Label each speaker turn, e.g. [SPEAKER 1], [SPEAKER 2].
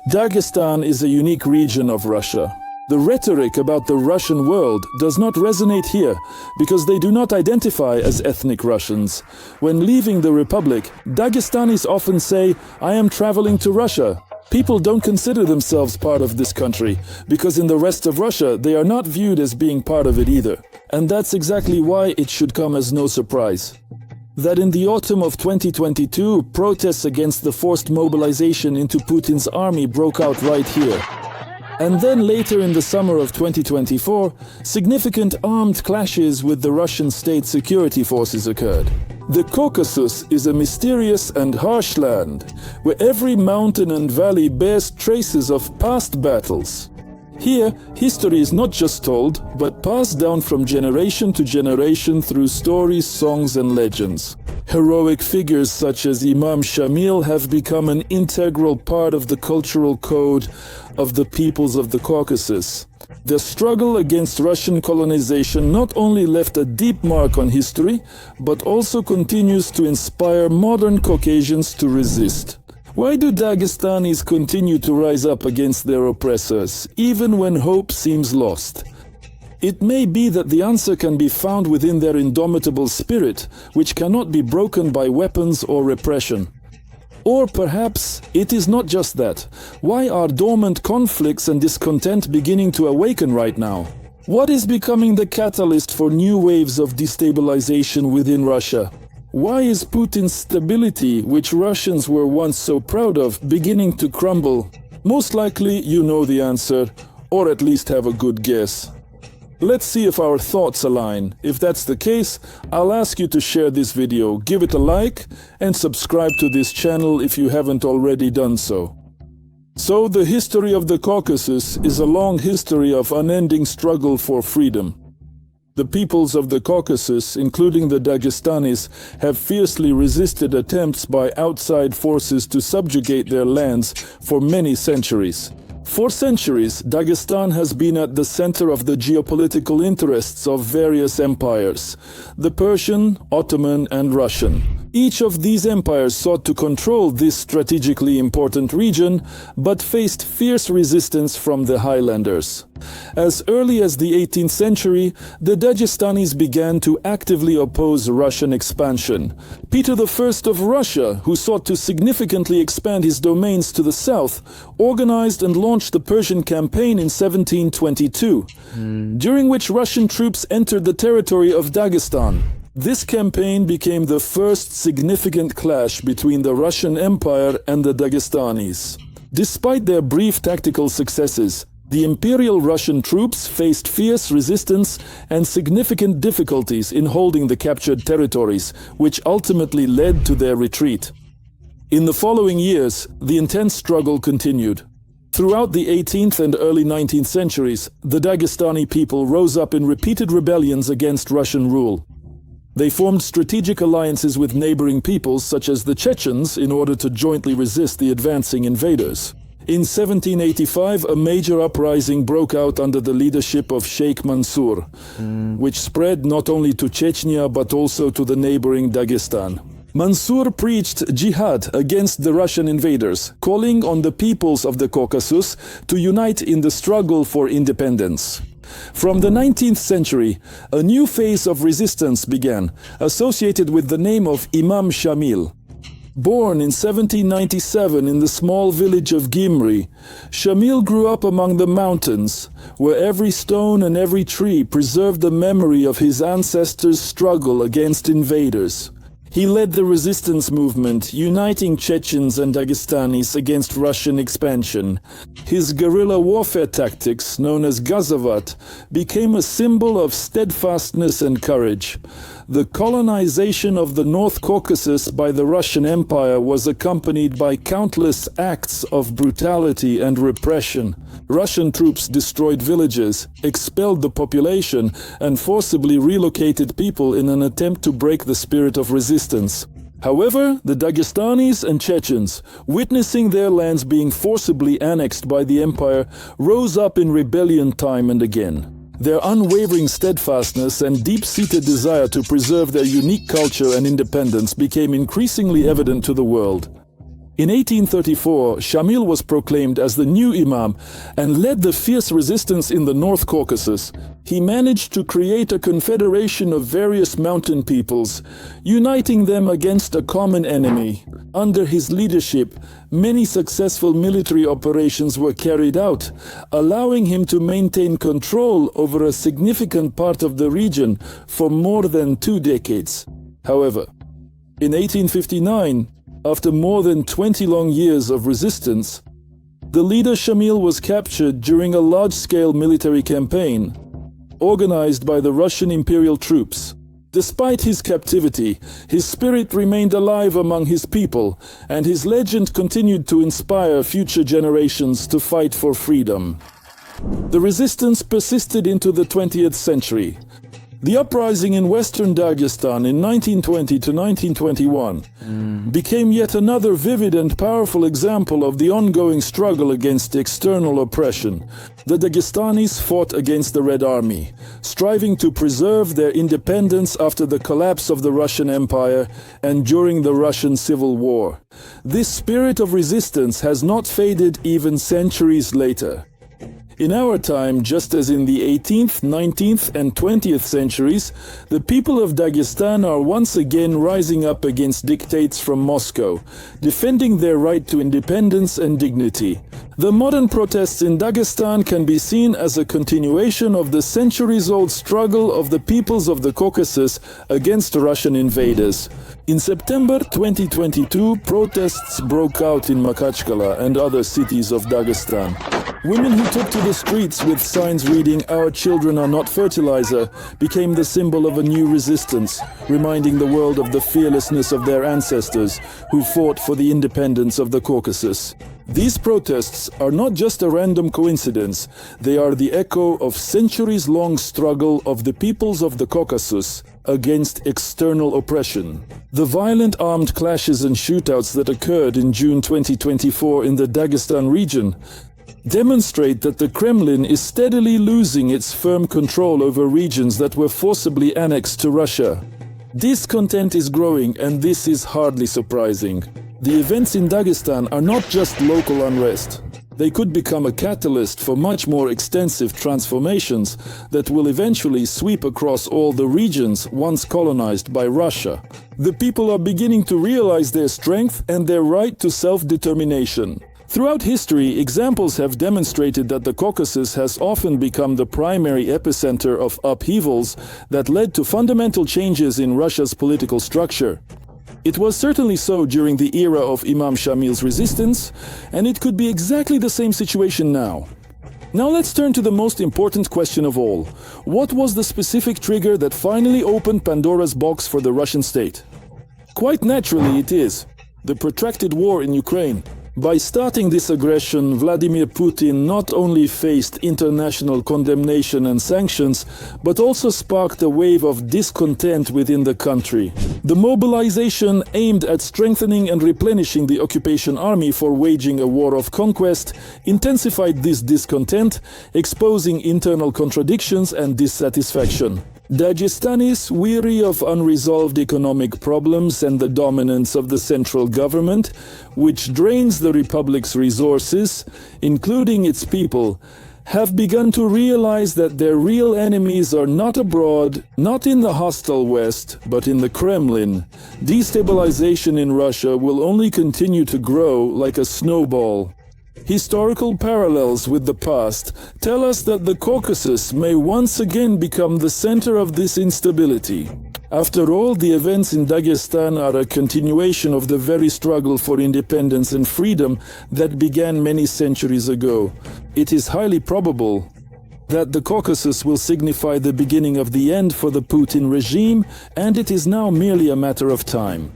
[SPEAKER 1] Dagestan is a unique region of Russia. The rhetoric about the Russian world does not resonate here because they do not identify as ethnic Russians. When leaving the Republic, Dagestanis often say, "I am traveling to Russia." People don't consider themselves part of this country because in the rest of Russia they are not viewed as being part of it either. And that's exactly why it should come as no surprise that in the autumn of 2022, protests against the forced mobilization into Putin's army broke out right here. And then later in the summer of 2024, significant armed clashes with the Russian state security forces occurred. The Caucasus is a mysterious and harsh land, where every mountain and valley bears traces of past battles. Here, history is not just told, but passed down from generation to generation through stories, songs and legends. Heroic figures such as Imam Shamil have become an integral part of the cultural code of the peoples of the Caucasus. The struggle against Russian colonization not only left a deep mark on history, but also continues to inspire modern Caucasians to resist. Why do Dagestanis continue to rise up against their oppressors, even when hope seems lost? It may be that the answer can be found within their indomitable spirit, which cannot be broken by weapons or repression. Or perhaps it is not just that. Why are dormant conflicts and discontent beginning to awaken right now? What is becoming the catalyst for new waves of destabilization within Russia? Why is Putin's stability, which Russians were once so proud of, beginning to crumble? Most likely you know the answer, or at least have a good guess. Let's see if our thoughts align. If that's the case, I'll ask you to share this video, give it a like, and subscribe to this channel if you haven't already done so. So, the history of the Caucasus is a long history of unending struggle for freedom. The peoples of the Caucasus, including the Dagestanis, have fiercely resisted attempts by outside forces to subjugate their lands for many centuries. For centuries, Dagestan has been at the center of the geopolitical interests of various empires: the Persian, Ottoman, and Russian. Each of these empires sought to control this strategically important region, but faced fierce resistance from the highlanders. As early as the 18th century, the Dagestanis began to actively oppose Russian expansion. Peter I of Russia, who sought to significantly expand his domains to the south, organized and launched the Persian campaign in 1722, during which Russian troops entered the territory of Dagestan. This campaign became the first significant clash between the Russian Empire and the Dagestanis. Despite their brief tactical successes, the Imperial Russian troops faced fierce resistance and significant difficulties in holding the captured territories, which ultimately led to their retreat. In the following years, the intense struggle continued. Throughout the 18th and early 19th centuries, the Dagestani people rose up in repeated rebellions against Russian rule. They formed strategic alliances with neighboring peoples such as the Chechens in order to jointly resist the advancing invaders. In 1785, a major uprising broke out under the leadership of Sheikh Mansur, which spread not only to Chechnya but also to the neighboring Dagestan. Mansur preached jihad against the Russian invaders, calling on the peoples of the Caucasus to unite in the struggle for independence. From the 19th century, a new phase of resistance began, associated with the name of Imam Shamil. Born in 1797 in the small village of Gimri, Shamil grew up among the mountains, where every stone and every tree preserved the memory of his ancestors' struggle against invaders. He led the resistance movement, uniting Chechens and Dagestanis against Russian expansion. His guerrilla warfare tactics, known as Gazavat, became a symbol of steadfastness and courage. The colonization of the North Caucasus by the Russian Empire was accompanied by countless acts of brutality and repression. Russian troops destroyed villages, expelled the population, and forcibly relocated people in an attempt to break the spirit of resistance. However, the Dagestanis and Chechens, witnessing their lands being forcibly annexed by the empire, rose up in rebellion time and again. Their unwavering steadfastness and deep-seated desire to preserve their unique culture and independence became increasingly evident to the world. In 1834, Shamil was proclaimed as the new imam and led the fierce resistance in the North Caucasus. He managed to create a confederation of various mountain peoples, uniting them against a common enemy. Under his leadership, many successful military operations were carried out, allowing him to maintain control over a significant part of the region for more than 2 decades. However, in 1859, after more than 20 long years of resistance, the leader Shamil was captured during a large-scale military campaign organized by the Russian imperial troops. Despite his captivity, his spirit remained alive among his people, and his legend continued to inspire future generations to fight for freedom. The resistance persisted into the 20th century. The uprising in western Dagestan in 1920 to 1921 became yet another vivid and powerful example of the ongoing struggle against external oppression. The Dagestanis fought against the Red Army, striving to preserve their independence after the collapse of the Russian Empire and during the Russian Civil War. This spirit of resistance has not faded even centuries later. In our time, just as in the 18th, 19th and 20th centuries, the people of Dagestan are once again rising up against dictates from Moscow, defending their right to independence and dignity. The modern protests in Dagestan can be seen as a continuation of the centuries-old struggle of the peoples of the Caucasus against Russian invaders. In September 2022, protests broke out in Makhachkala and other cities of Dagestan. Women who took to the streets with signs reading "Our children are not fertilizer" became the symbol of a new resistance, reminding the world of the fearlessness of their ancestors who fought for the independence of the Caucasus. These protests are not just a random coincidence, they are the echo of centuries-long struggle of the peoples of the Caucasus against external oppression. The violent armed clashes and shootouts that occurred in June 2024 in the Dagestan region demonstrate that the Kremlin is steadily losing its firm control over regions that were forcibly annexed to Russia. Discontent is growing, and this is hardly surprising. The events in Dagestan are not just local unrest. They could become a catalyst for much more extensive transformations that will eventually sweep across all the regions once colonized by Russia. The people are beginning to realize their strength and their right to self-determination. Throughout history, examples have demonstrated that the Caucasus has often become the primary epicenter of upheavals that led to fundamental changes in Russia's political structure. It was certainly so during the era of Imam Shamil's resistance, and it could be exactly the same situation now. Now let's turn to the most important question of all. What was the specific trigger that finally opened Pandora's box for the Russian state? Quite naturally it is the protracted war in Ukraine. By starting this aggression, Vladimir Putin not only faced international condemnation and sanctions, but also sparked a wave of discontent within the country. The mobilization aimed at strengthening and replenishing the occupation army for waging a war of conquest intensified this discontent, exposing internal contradictions and dissatisfaction. Dagestanis, weary of unresolved economic problems and the dominance of the central government, which drains the republic's resources, including its people, have begun to realize that their real enemies are not abroad, not in the hostile West, but in the Kremlin. Destabilization in Russia will only continue to grow like a snowball. Historical parallels with the past tell us that the Caucasus may once again become the center of this instability. After all, the events in Dagestan are a continuation of the very struggle for independence and freedom that began many centuries ago. It is highly probable that the Caucasus will signify the beginning of the end for the Putin regime, and it is now merely a matter of time.